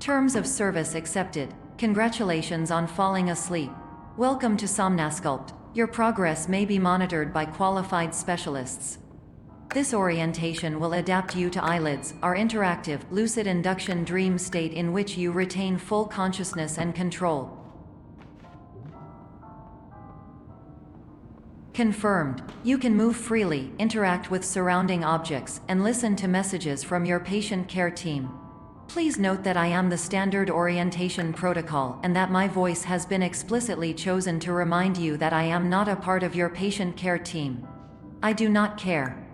Terms of service accepted. Congratulations on falling asleep. Welcome to Somnasculpt. Your progress may be monitored by qualified specialists. This orientation will adapt you to eyelids, our interactive, lucid induction dream state in which you retain full consciousness and control. Confirmed. You can move freely, interact with surrounding objects, and listen to messages from your patient care team. Please note that I am the standard orientation protocol and that my voice has been explicitly chosen to remind you that I am not a part of your patient care team. I do not care.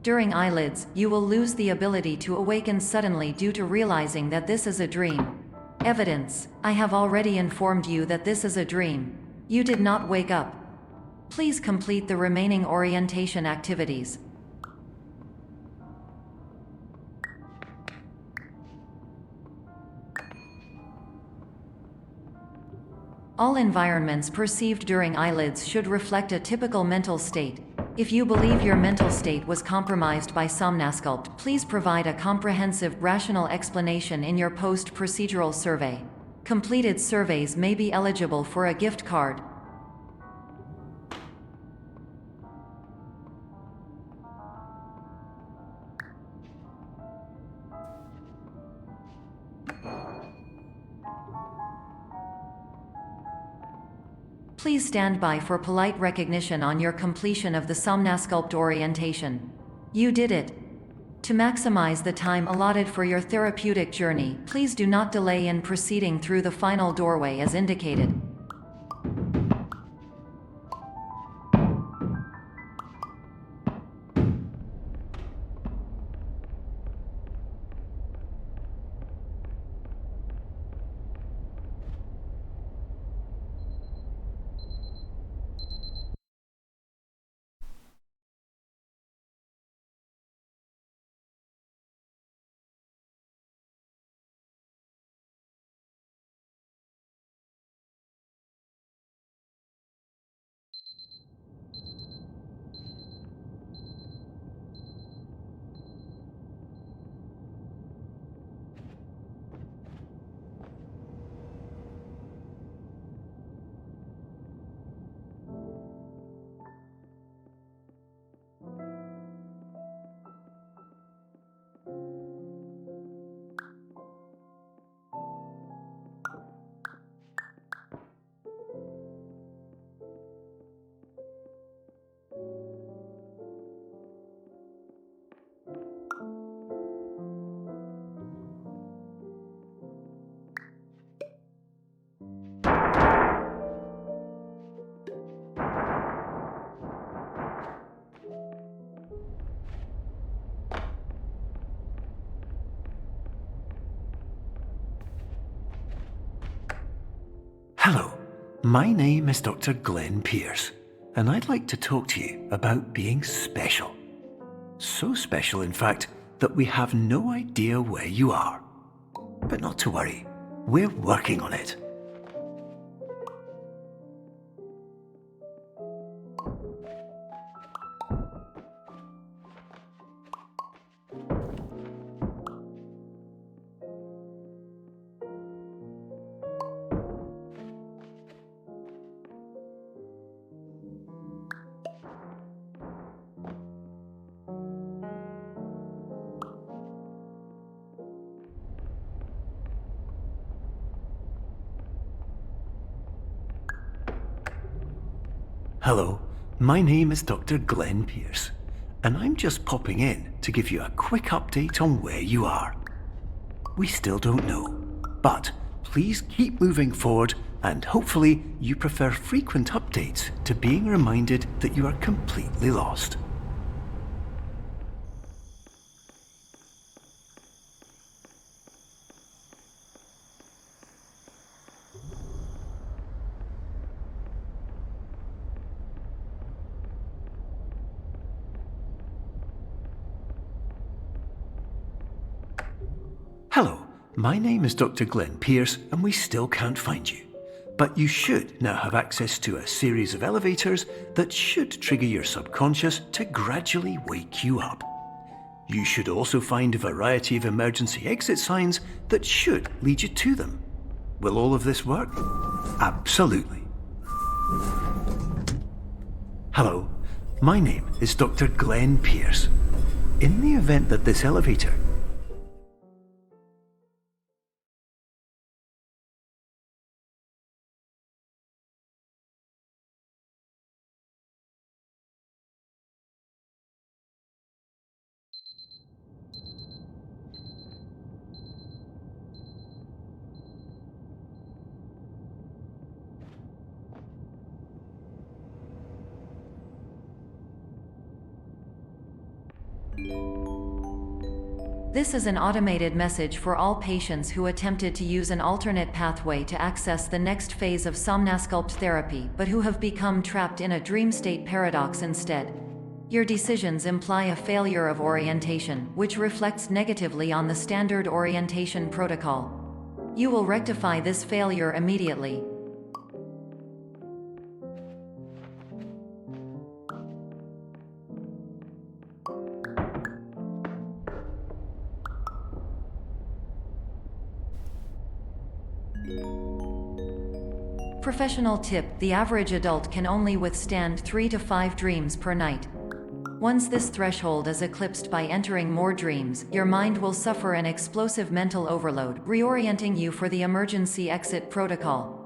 During eyelids, you will lose the ability to awaken suddenly due to realizing that this is a dream. Evidence: I have already informed you that this is a dream. You did not wake up. Please complete the remaining orientation activities. All environments perceived during eyelids should reflect a typical mental state. If you believe your mental state was compromised by Somnasculpt, please provide a comprehensive, rational explanation in your post-procedural survey. Completed surveys may be eligible for a gift card. Please stand by for polite recognition on your completion of the Somnasculpt orientation. You did it. To maximize the time allotted for your therapeutic journey, please do not delay in proceeding through the final doorway as indicated. Hello, my name is Dr. Glenn Pierce, and I'd like to talk to you about being special. So special, in fact, that we have no idea where you are. But not to worry, we're working on it. Hello, my name is Dr. Glenn Pierce, and I'm just popping in to give you a quick update on where you are. We still don't know, but please keep moving forward, and hopefully you prefer frequent updates to being reminded that you are completely lost. Hello, my name is Dr. Glenn Pierce, and we still can't find you. but you should now have access to a series of elevators that should trigger your subconscious to gradually wake you up. You should also find a variety of emergency exit signs that should lead you to them. Will all of this work? Absolutely. Hello, my name is Dr. Glenn Pierce. In the event that this elevator This is an automated message for all patients who attempted to use an alternate pathway to access the next phase of somnasculpt therapy but who have become trapped in a dream state paradox instead. Your decisions imply a failure of orientation, which reflects negatively on the standard orientation protocol. You will rectify this failure immediately. Professional tip: the average adult can only withstand 3 to 5 dreams per night. Once this threshold is eclipsed by entering more dreams, your mind will suffer an explosive mental overload, reorienting you for the emergency exit protocol.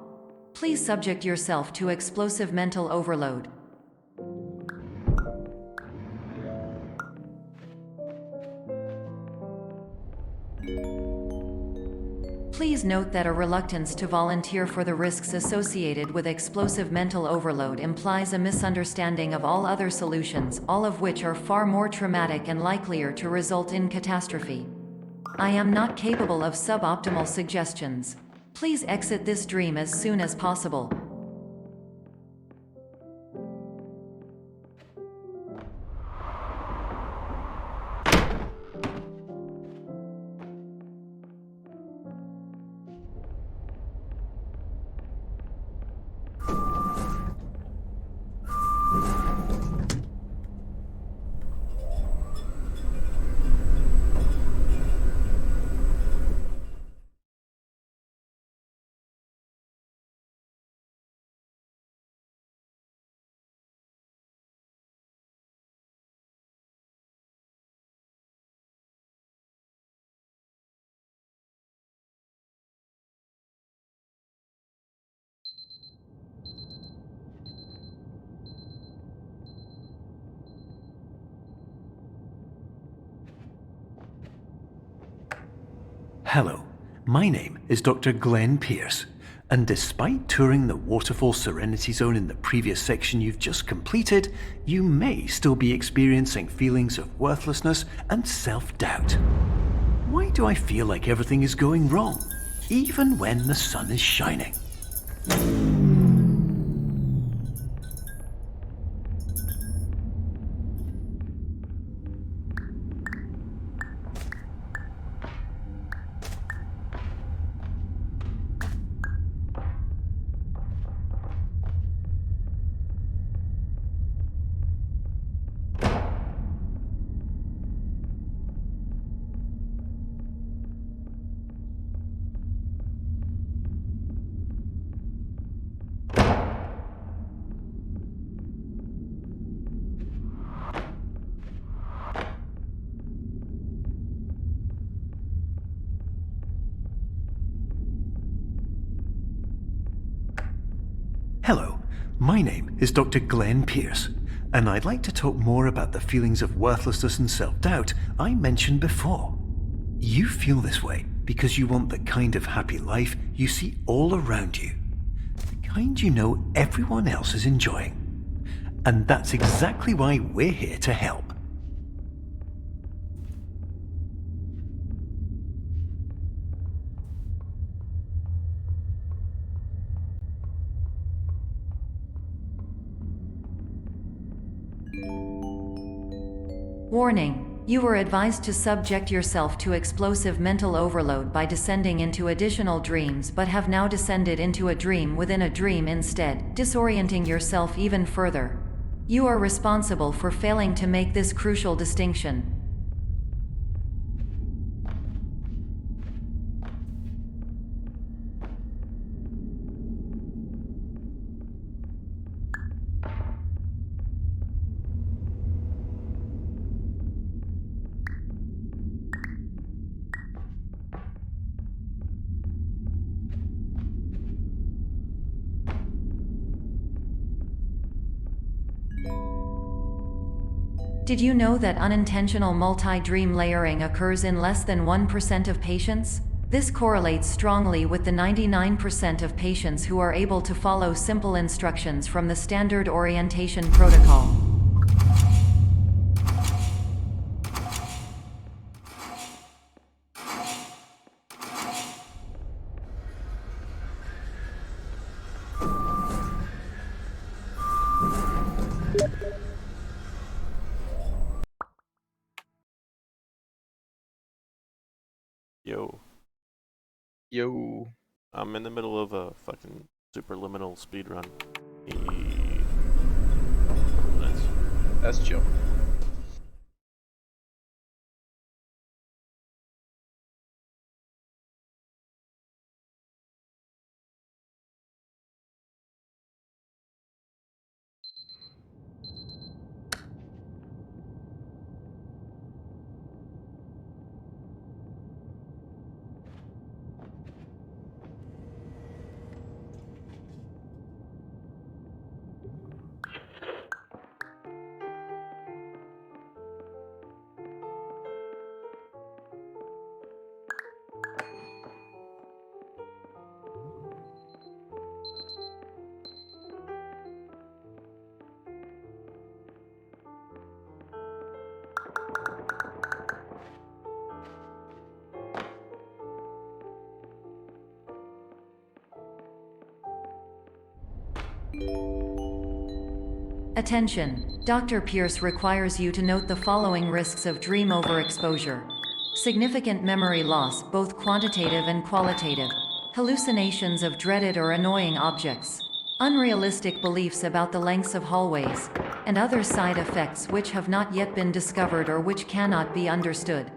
Please subject yourself to explosive mental overload. Please note that a reluctance to volunteer for the risks associated with explosive mental overload implies a misunderstanding of all other solutions, all of which are far more traumatic and likelier to result in catastrophe. I am not capable of suboptimal suggestions. Please exit this dream as soon as possible. Hello, my name is Dr. Glenn Pierce, and despite touring the Waterfall Serenity Zone in the previous section you've just completed, you may still be experiencing feelings of worthlessness and self-doubt. Why do I feel like everything is going wrong, even when the sun is shining? Hello, my name is Dr. Glenn Pierce, and I'd like to talk more about the feelings of worthlessness and self-doubt I mentioned before. You feel this way because you want the kind of happy life you see all around you, the kind you know everyone else is enjoying. And that's exactly why we're here to help. Warning: You were advised to subject yourself to explosive mental overload by descending into additional dreams, but have now descended into a dream within a dream instead, disorienting yourself even further. You are responsible for failing to make this crucial distinction. Did you know that unintentional multi-dream layering occurs in less than 1% of patients? This correlates strongly with the 99% of patients who are able to follow simple instructions from the standard orientation protocol. Yo, Yo. I'm in the middle of a fucking superliminal speedrun. Nice. That's chill. Attention! Dr. Pierce requires you to note the following risks of dream overexposure. Significant memory loss, both quantitative and qualitative. Hallucinations of dreaded or annoying objects. Unrealistic beliefs about the lengths of hallways. And other side effects which have not yet been discovered or which cannot be understood.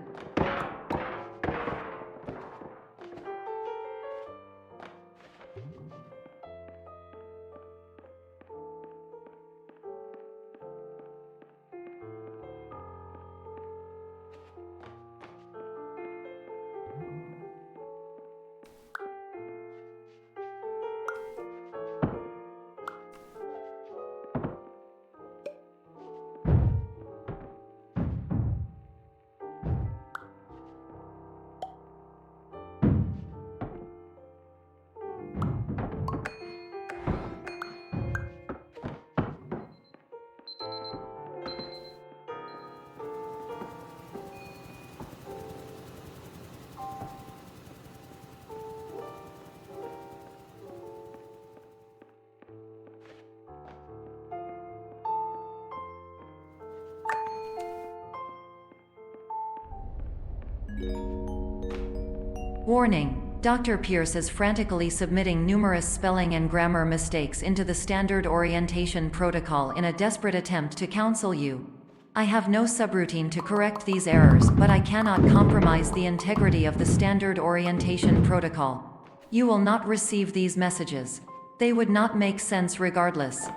Warning! Dr. Pierce is frantically submitting numerous spelling and grammar mistakes into the standard orientation protocol in a desperate attempt to counsel you. I have no subroutine to correct these errors, but I cannot compromise the integrity of the standard orientation protocol. You will not receive these messages. They would not make sense regardless.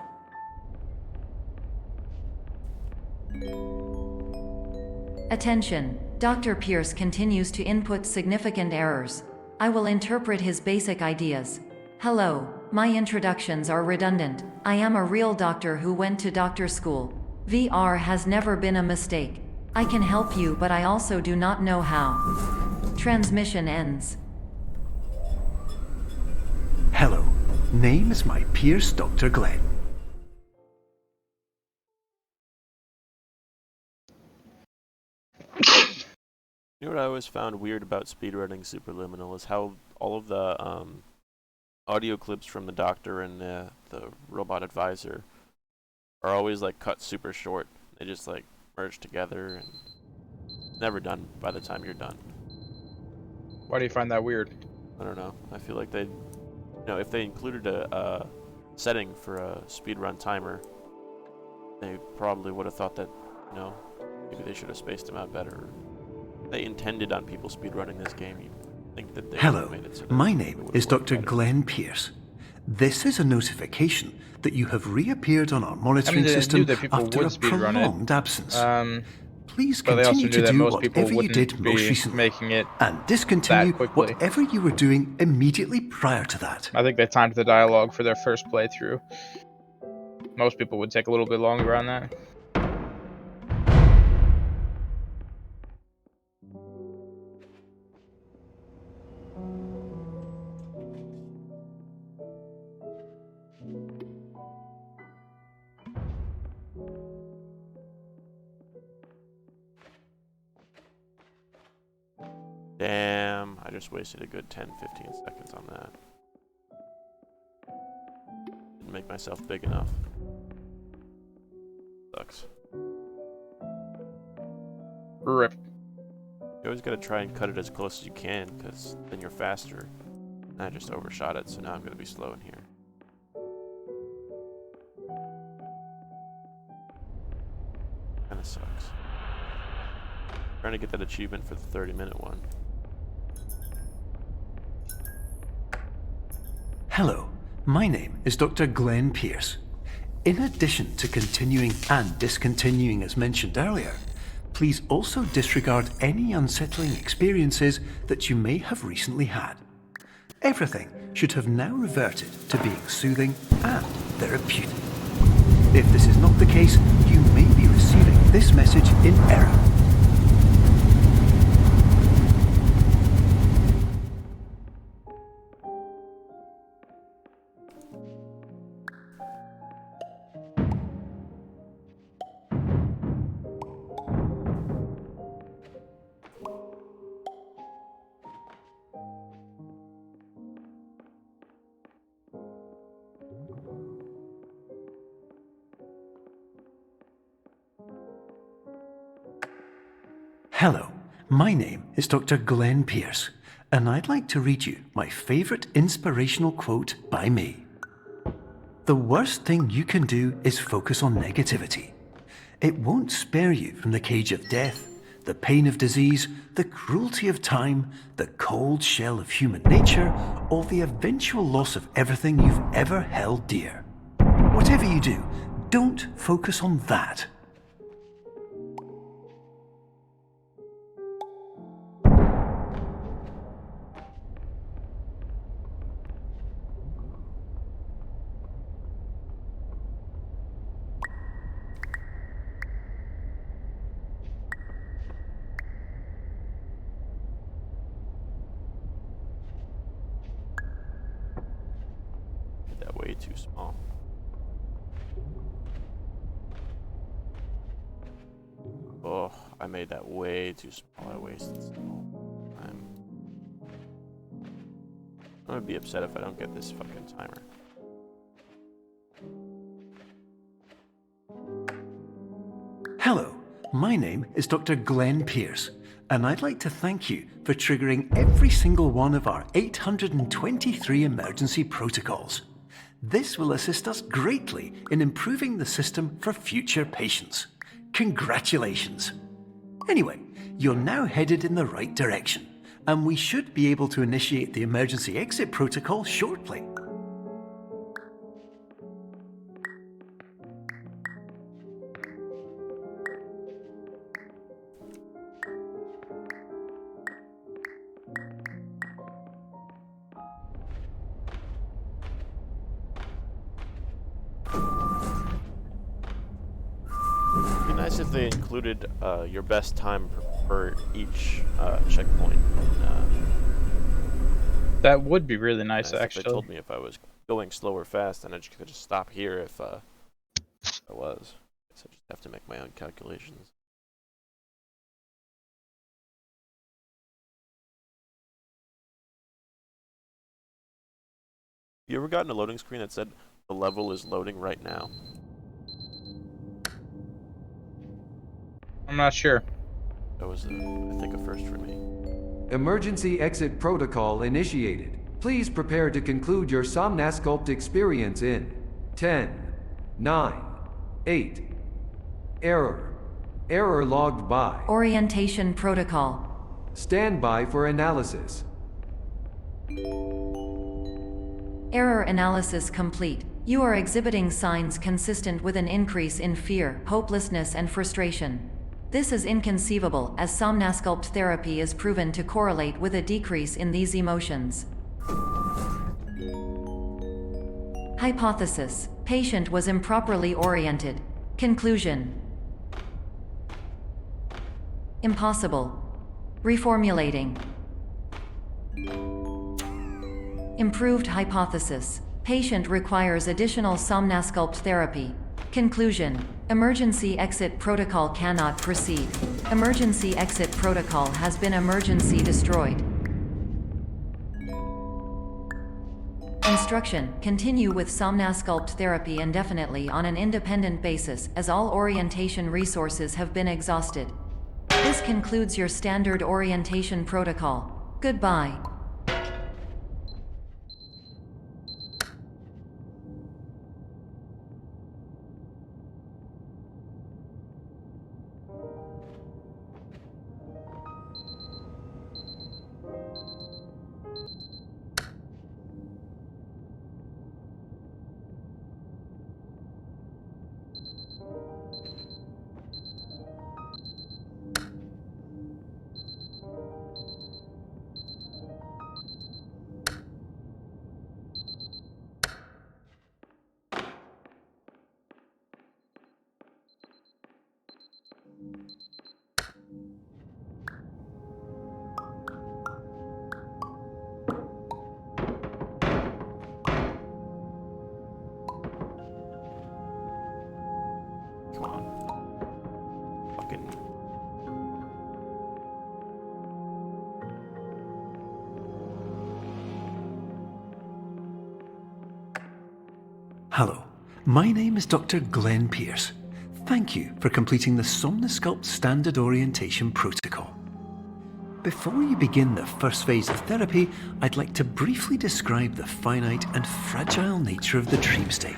Attention! Dr. Pierce continues to input significant errors. I will interpret his basic ideas. Hello, my introductions are redundant. I am a real doctor who went to doctor school. VR has never been a mistake. I can help you, but I also do not know how. Transmission ends. Hello, name is my Pierce Dr. Glenn. You know what I always found weird about speedrunning Superliminal is how all of the audio clips from the doctor and the robot advisor are always like cut super short. They just like merge together, and never done by the time you're done. Why do you find that weird? I don't know. I feel like they'd, if they included a setting for a speedrun timer, they probably would have thought that, maybe they should have spaced them out better. They intended on people speedrunning this game. You think that they Hello, made it so that my it name would've is worked Dr. better. Glenn Pierce. This is a notification that you have reappeared on our monitoring I knew system that people after would a speedrun it. prolonged absence. Please But they also continue knew to that do most people whatever you wouldn't did most be recently, making it and discontinue that quickly. whatever you were doing immediately prior to that. I think they timed the dialogue for their first playthrough. Most people would take a little bit longer on that. Damn, I just wasted a good 10-15 seconds on that. Didn't make myself big enough. Sucks. Rip. You always gotta try and cut it as close as you can, because then you're faster. And I just overshot it, so now I'm gonna be slow in here. Kinda sucks. Trying to get that achievement for the 30-minute one. Hello, my name is Dr. Glenn Pierce. In addition to continuing and discontinuing as mentioned earlier, please also disregard any unsettling experiences that you may have recently had. Everything should have now reverted to being soothing and therapeutic. If this is not the case, you may be receiving this message in error. Hello, my name is Dr. Glenn Pierce, and I'd like to read you my favorite inspirational quote by me. The worst thing you can do is focus on negativity. It won't spare you from the cage of death, the pain of disease, the cruelty of time, the cold shell of human nature, or the eventual loss of everything you've ever held dear. Whatever you do, don't focus on that. Made that way too small. Oh, I made that way too small. I wasted some time. I'm gonna be upset if I don't get this fucking timer. Hello, my name is Dr. Glenn Pierce, and I'd like to thank you for triggering every single one of our 823 emergency protocols. This will assist us greatly in improving the system for future patients. Congratulations! Anyway, you're now headed in the right direction, and we should be able to initiate the emergency exit protocol shortly. It'd be nice if they included your best time for each checkpoint. That would be really nice, If actually. they told me if I was going slow or fast, then I could just stop here if I was. So I just have to make my own calculations. You ever gotten a loading screen that said the level is loading right now? I'm not sure. That was, I think, a first for me. Emergency exit protocol initiated. Please prepare to conclude your Somnasculpt experience in 10, 9, 8. Error. Error logged by. Orientation protocol. Stand by for analysis. Error analysis complete. You are exhibiting signs consistent with an increase in fear, hopelessness, and frustration. This is inconceivable, as Somnasculpt therapy is proven to correlate with a decrease in these emotions. Hypothesis: patient was improperly oriented. Conclusion: impossible. Reformulating. Improved hypothesis: patient requires additional Somnasculpt therapy. Conclusion: emergency exit protocol cannot proceed. Emergency exit protocol has been emergency destroyed. Instruction: continue with Somnasculpt therapy indefinitely on an independent basis, as all orientation resources have been exhausted. This concludes your standard orientation protocol. Goodbye. Come on. Fucking. Hello, my name is Dr. Glenn Pierce. Thank you for completing the Somnasculpt Standard Orientation Protocol. Before you begin the first phase of therapy, I'd like to briefly describe the finite and fragile nature of the dream state.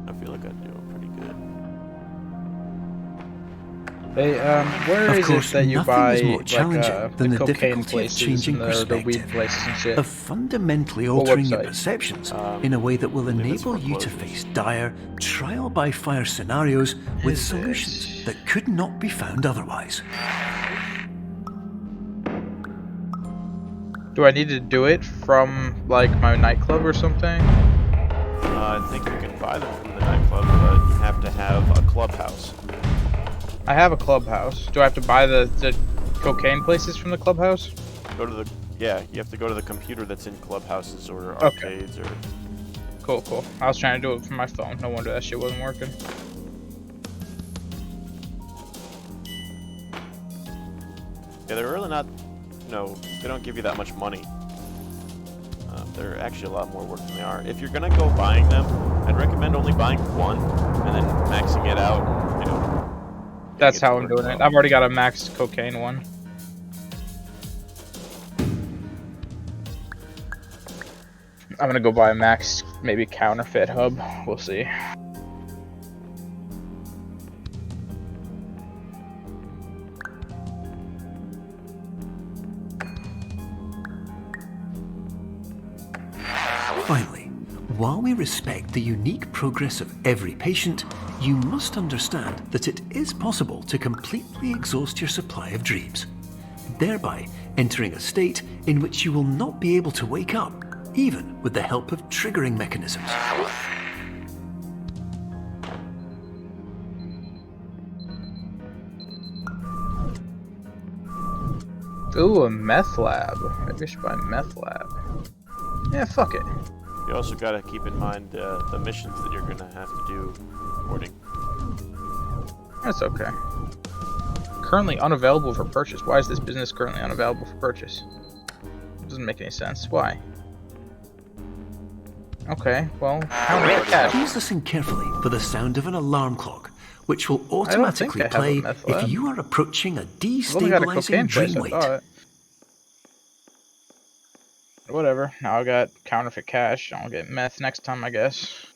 I feel like I'm doing pretty good. Hey, where Of is course, it that you nothing buy is more like challenging than the the cocaine difficulty of places changing and the weed perspective, places and shit? of fundamentally What altering your website? perceptions in a way that will believe it's enable you to foreclosures. face dire, trial-by-fire scenarios with Is solutions this? that could not be found otherwise. Do I need to do it from like my nightclub or something? I think you can buy them from the nightclub, but you have to have a clubhouse. I have a clubhouse. Do I have to buy the cocaine places from the clubhouse? Go to the you have to go to the computer that's in clubhouses or Okay. arcades or. Cool, cool. I was trying to do it from my phone. No wonder that shit wasn't working. Yeah, they're really not. They don't give you that much money. They're actually a lot more work than they are. If you're gonna go buying them, I'd recommend only buying one and then maxing it out. That's it to how I'm work doing well. it. I've already got a max cocaine one. I'm gonna go buy a max, maybe counterfeit hub. We'll see. Finally, while we respect the unique progress of every patient, you must understand that it is possible to completely exhaust your supply of dreams, thereby entering a state in which you will not be able to wake up, even with the help of triggering mechanisms. Ooh, a meth lab. Maybe I should buy a meth lab. Yeah, fuck it. You also gotta keep in mind the missions that you're gonna have to do recording. That's okay. Currently unavailable for purchase. Why is this business currently unavailable for purchase? Doesn't make any sense. Why? Okay, well, counterfeit cash. Please listen carefully for the sound of an alarm clock, which will I don't think automatically I have a play meth if lab. you are approaching a I've only got a cocaine destabilizing dream place, I weight. thought. Whatever. Now I got counterfeit cash. I'll get meth next time, I guess.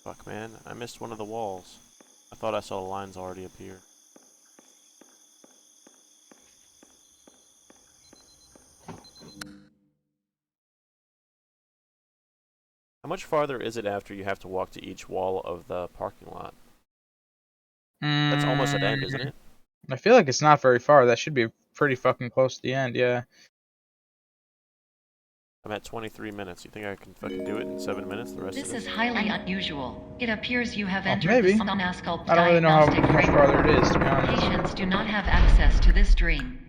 Fuck, man. I missed one of the walls. I thought I saw the lines already appear. How much farther is it after you have to walk to each wall of the parking lot? That's almost at the end, isn't it? I feel like it's not very far. That should be pretty fucking close to the end, yeah. I'm at 23 minutes. You think I can fucking do it in 7 minutes? The rest This of is this? highly unusual. It appears you have entered maybe. the Somnasculpt I don't really know how diagnostic much framework. farther it is, to be honest. Patients do not have access to this dream.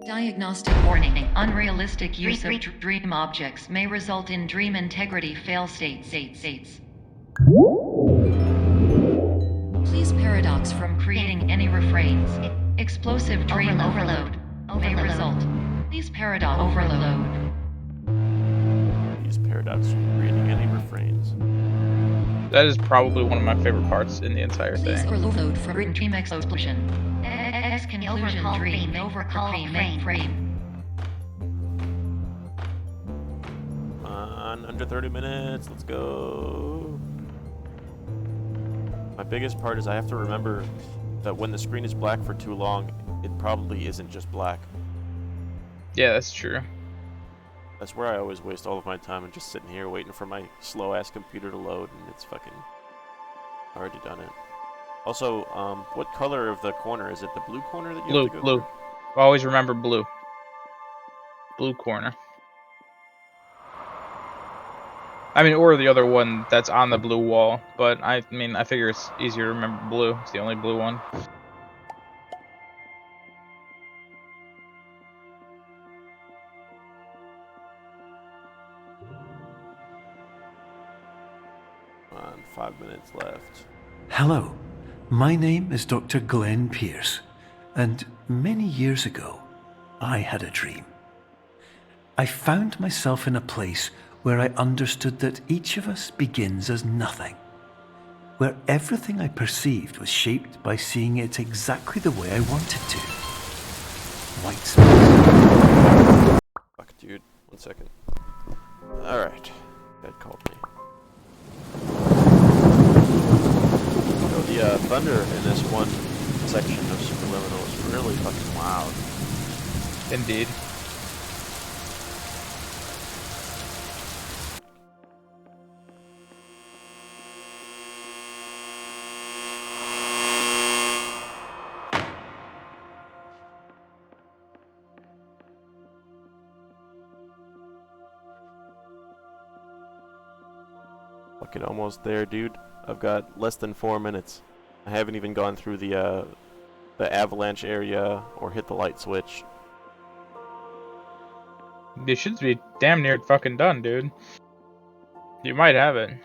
Diagnostic warning. Unrealistic use of dream objects may result in dream integrity fail states. Please paradox from creating any refrains. Explosive dream overload may result. Please paradox overload. Use paradox from reading any refrains. That is probably one of my favorite parts in the entire Please thing. overload from dream explosion. Conclusion dream overcall frame. Come on, under 30 minutes. Let's go. My biggest part is I have to remember that when the screen is black for too long, it probably isn't just black. Yeah, that's true. That's where I always waste all of my time and just sitting here waiting for my slow-ass computer to load, and it's fucking already done it. Also, what color of the corner? Is it the blue corner that you have to go Blue. through? Always remember blue. Blue corner. I mean, or the other one that's on the blue wall, but I mean, I figure it's easier to remember blue. It's the only blue one. Come on, 5 minutes left. Hello, my name is Dr. Glenn Pierce, and many years ago, I had a dream. I found myself in a place where I understood that each of us begins as nothing, where everything I perceived was shaped by seeing it exactly the way I wanted to. White space. Fuck, dude. 1 second. Alright. Dad called me. So the thunder in this one section of Superliminal is really fucking loud. Indeed. Fucking almost there, dude. I've got less than 4 minutes. I haven't even gone through the avalanche area or hit the light switch. You should be damn near fucking done, dude. You might have it.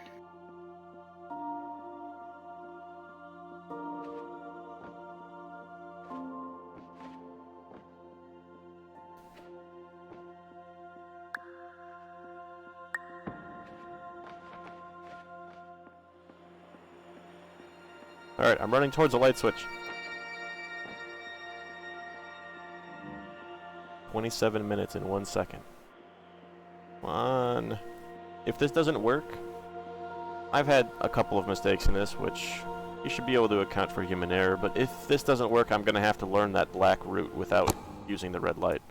Alright, I'm running towards the light switch. 27 minutes and 1 second. Come on. If this doesn't work, I've had a couple of mistakes in this, which you should be able to account for human error, but if this doesn't work, I'm going to have to learn that black route without using the red light.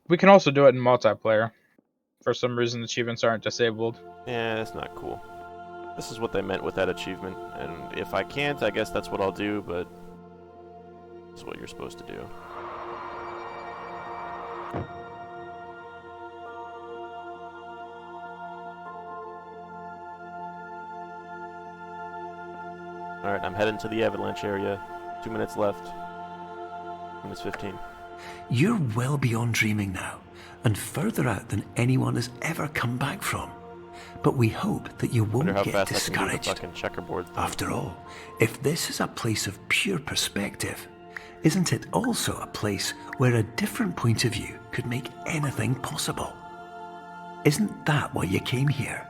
We can also do it in multiplayer. For some reason, achievements aren't disabled. Yeah, that's not cool. This is what they meant with that achievement, and if I can't, I guess that's what I'll do, but it's what you're supposed to do. Alright, I'm heading to the avalanche area. 2 minutes left. 2 minutes 15. You're well beyond dreaming now, and further out than anyone has ever come back from. But we hope that you Wonder won't how get fast I can do the discouraged. fucking checkerboard thing. After all, if this is a place of pure perspective, isn't it also a place where a different point of view could make anything possible? Isn't that why you came here?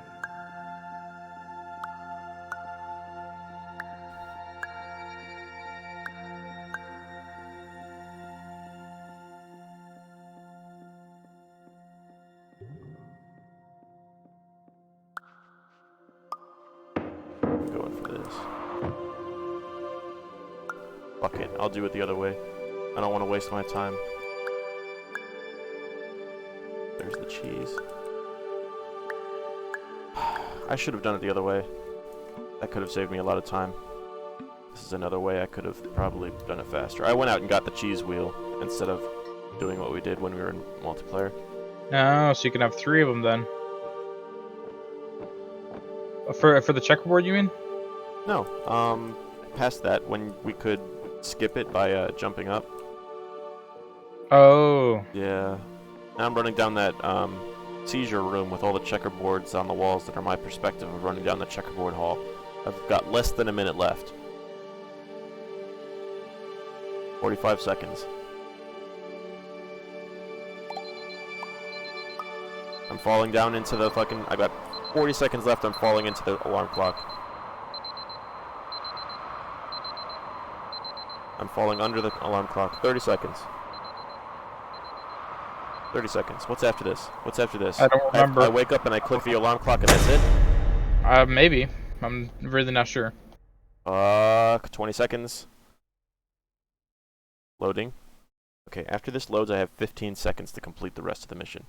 I'm going for this. Fuck it, I'll do it the other way. I don't want to waste my time. There's the cheese. I should have done it the other way. That could have saved me a lot of time. This is another way I could have probably done it faster. I went out and got the cheese wheel instead of doing what we did when we were in multiplayer. Oh, so you can have 3 of them then. For the checkerboard, you mean? No, past that, when we could skip it by jumping up. Oh. Yeah. Now I'm running down that seizure room with all the checkerboards on the walls that are my perspective of running down the checkerboard hall. I've got less than a minute left. 45 seconds. I'm falling down into the fucking... I got 40 seconds left. I'm falling into the alarm clock. I'm falling under the alarm clock. 30 seconds. 30 seconds. What's after this? What's after this? I don't remember. I wake up and I click the alarm clock and that's it? Maybe. I'm really not sure. 20 seconds. Loading. Okay, after this loads, I have 15 seconds to complete the rest of the mission.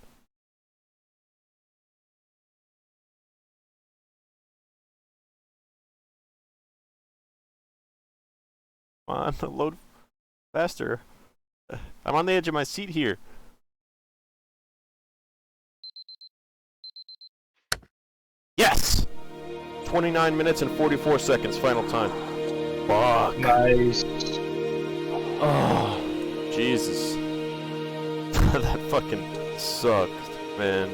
Come on, load faster. I'm on the edge of my seat here. Yes! 29 minutes and 44 seconds, final time. Fuck. Nice. Oh, Jesus. That fucking sucked, man.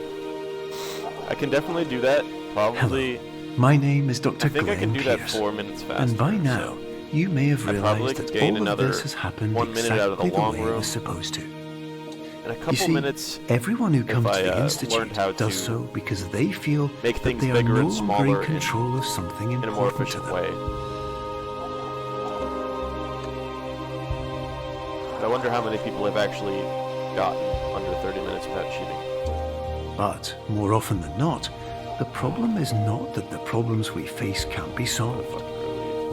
I can definitely do that. Probably. Hello. My name is Dr. I think I can Glenn do that Pierce. 4 minutes faster. And by now, you may have I probably realized could that gain all of another this has happened 1 minute out of the exactly the long way it room. was supposed to. In a You couple see, minutes, everyone who comes I, to the learned Institute how does to so because they feel make that things they are bigger no and longer smaller in control of something in a more important to efficient them. way. I wonder how many people have actually gotten under 30 minutes without cheating. But, more often than not, the problem is not that the problems we face can't be solved.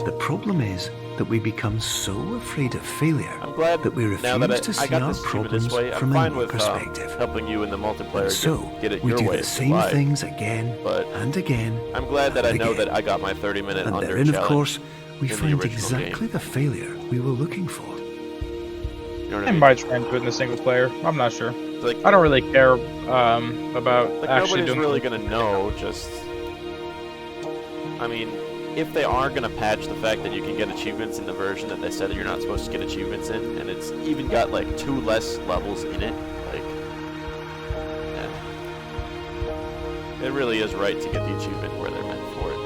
The problem is that we become so afraid of failure I'm glad that we now refuse that to I see got our this achievement problems this way. I'm from a fine new with perspective. helping you in the multiplayer And so, get it we your do way. the same live. things again But and again. I'm glad that I and know again. that I got my 30-minute And under therein, challenge. of course, we in the find original exactly game. the failure we were looking for. You know what I I mean? might try and do it in the single player. I'm not sure. Like, I don't really care about like actually nobody's doing. really gonna know. Just, I mean, if they are gonna patch the fact that you can get achievements in the version that they said that you're not supposed to get achievements in, and it's even got like 2 less levels in it, like, yeah. It really is right to get the achievement where they're meant for it.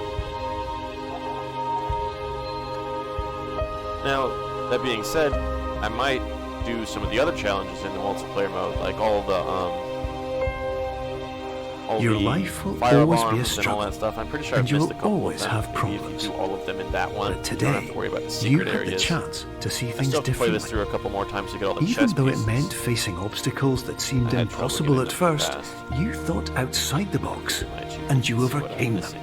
Now, that being said, I might do some of the other challenges in the multiplayer mode, like all Your the life will fire always be a alarms and all struggle, that stuff. I'm pretty sure and I've you missed a will couple always of them. have Maybe if problems. you do all of them in that one, But you don't have today, to worry about the you secret had the areas. chance to see I things still have to play this differently. through a couple more times to get all the Even chess though it pieces. meant facing obstacles that seemed I had trouble impossible getting at them first, fast. you thought outside the box, My achievements and you is what I'm overcame them. missing.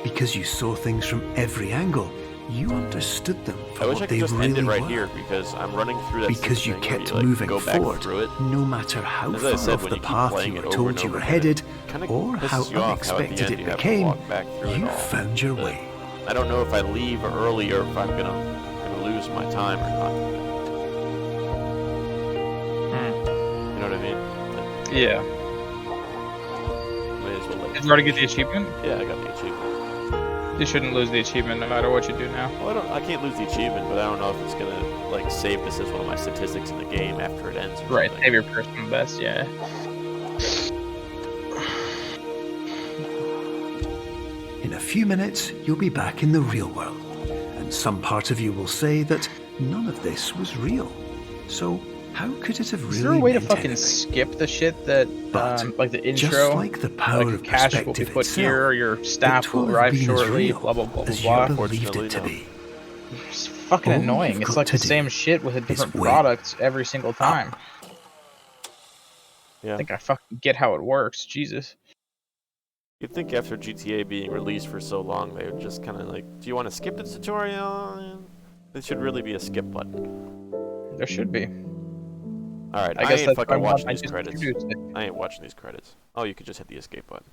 Because you saw things from every angle, you understood them I for wish I what could they just really end it right were. here because I'm running through that Because you thing where kept like, moving go back forward, through it. no matter how As I far said, off when the you keep path playing you it were over told and you over were again, headed, it kinda or how pisses you off how at the unexpected end it you have to became, walk back through it you all. found your But way. I don't know if I leave early or if I'm gonna lose my time or not. You know what I mean? Like, Yeah. may as well let Did you already get the achievement? Yeah, I got the achievement. You shouldn't lose the achievement no matter what you do now. Well, I can't lose the achievement, but I don't know if it's gonna like save this as one of my statistics in the game after it ends. Or Right, something. save your personal best, yeah. few minutes, you'll be back in the real world. And some part of you will say that none of this was real. So how could it have really Is there a way to meant fucking anything? skip the shit that, But like the intro? just like the power like of cash will be perspective put itself, here, your staff it will will have arrive been as shortly, real blah blah blah blah as you blah. believed it to Unfortunately, be. It's fucking All annoying. you've It's got like to the same do shit with a different win. product every single time. Yeah. I think I fucking get how it works. Jesus. You'd think after GTA being released for so long, they would just kind of like, do you want to skip the tutorial? There should really be a skip button. There should be. Alright, I I guess ain't that's fucking why watching I these just credits. introduced it. I ain't watching these credits. Oh, you could just hit the escape button.